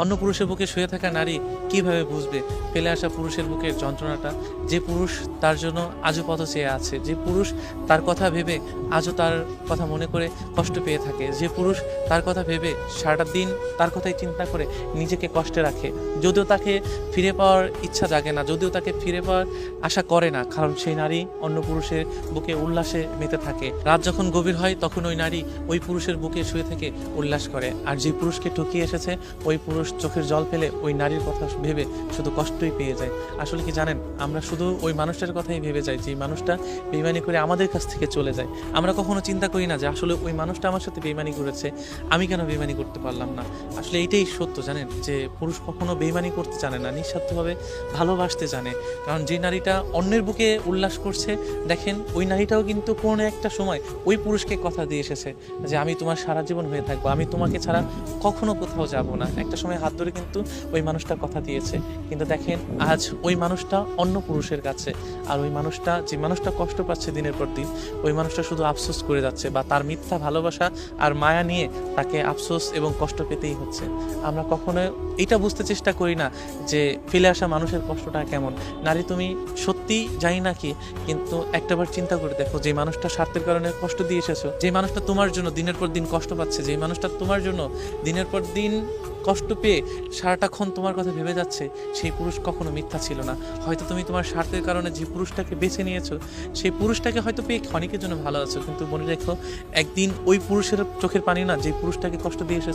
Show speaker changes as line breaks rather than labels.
অন্য পুরুষের বুকে শুয়ে থাকা নারী কিভাবে বুঝবে ফেলে আসা পুরুষের বুকের যন্ত্রণাটা? যে পুরুষ তার জন্য আজও পথ চেয়ে আছে, যে পুরুষ তার কথা ভেবে আজও তার কথা মনে করে কষ্ট পেয়ে থাকে, যে পুরুষ তার কথা ভেবে সারাটা দিন তার কথাই চিন্তা করে নিজেকে কষ্টে রাখে, যদিও তাকে ফিরে পাওয়ার ইচ্ছা জাগে না, যদিও তাকে ফিরে পাওয়ার আশা করে না, কারণ সেই নারী অন্য পুরুষের বুকে উল্লাসে মেতে থাকে। রাত যখন গভীর হয় তখন ওই নারী ওই পুরুষের বুকে শুয়ে থেকে উল্লাস করে, আর যে পুরুষকে ঠকিয়ে এসেছে ওই পুরুষ চোখের জল ফেলে ওই নারীর কথা ভেবে শুধু কষ্টই পেয়ে যায়। আসলে কি জানেন, আমরা শুধু ওই মানুষটার কথাই ভেবে যাই যে মানুষটা বেইমানি করে আমাদের কাছ থেকে চলে যায়। আমরা কখনো চিন্তা করি না যে আসলে ওই মানুষটা আমার সাথে বেইমানি করেছে, আমি কেন বেইমানি করতে পারলাম না। আসলে এইটাই সত্য, জানেন, যে পুরুষ কখনো বেইমানি করতে জানে না, নিঃস্বার্থভাবে ভালোবাসতে জানে। কারণ যে নারীটা অন্যের বুকে উল্লাস করছে, দেখেন ওই নারীটাও কিন্তু কোনো একটা সময় ওই পুরুষকে কথা দিয়ে এসেছে যে আমি তোমার সারা জীবন হয়ে থাকবো, আমি তোমাকে ছাড়া কখনো কোথাও যাব না। একটা সময় হাত ধরে কিন্তু ওই মানুষটা কথা দিয়েছে, কিন্তু দেখেন আজ ওই মানুষটা অন্য পুরুষের কাছে। আর ওই মানুষটা, যে মানুষটা কষ্ট পাচ্ছে দিনের পর দিন, ওই মানুষটা শুধু আফসোস করে যাচ্ছে, বা তার মিথ্যা ভালোবাসা আর মায়া নিয়ে তাকে আফসোস এবং কষ্ট পেতেই হচ্ছে। আমরা কখনো এটা বুঝতে চেষ্টা করি না যে ফেলে আসা মানুষের কষ্টটা কেমন। নারী, তুমি সত্যি জানি না কি, কিন্তু একটাবার চিন্তা করে দেখো, যে মানুষটা স্বার্থের কারণে কষ্ট দিয়ে এসেছো, যে মানুষটা তোমার জন্য দিনের পর দিন কষ্ট পাচ্ছে, যে মানুষটা তোমার জন্য দিনের পর দিন কষ্ট পেয়ে সারাটাক্ষণ তোমার কথা ভেবে যাচ্ছে, সেই পুরুষ কখনো মিথ্যা ছিল না। হয়তো তুমি তোমার স্বার্থের কারণে যে পুরুষটাকে বেছে নিয়েছো, সেই পুরুষটাকে হয়তো পেয়ে ক্ষণিকের জন্য ভালো আছো, কিন্তু মনে রেখো একদিন ওই পুরুষের চোখের পানি না যে পুরুষটাকে কষ্ট দিয়ে এসেছো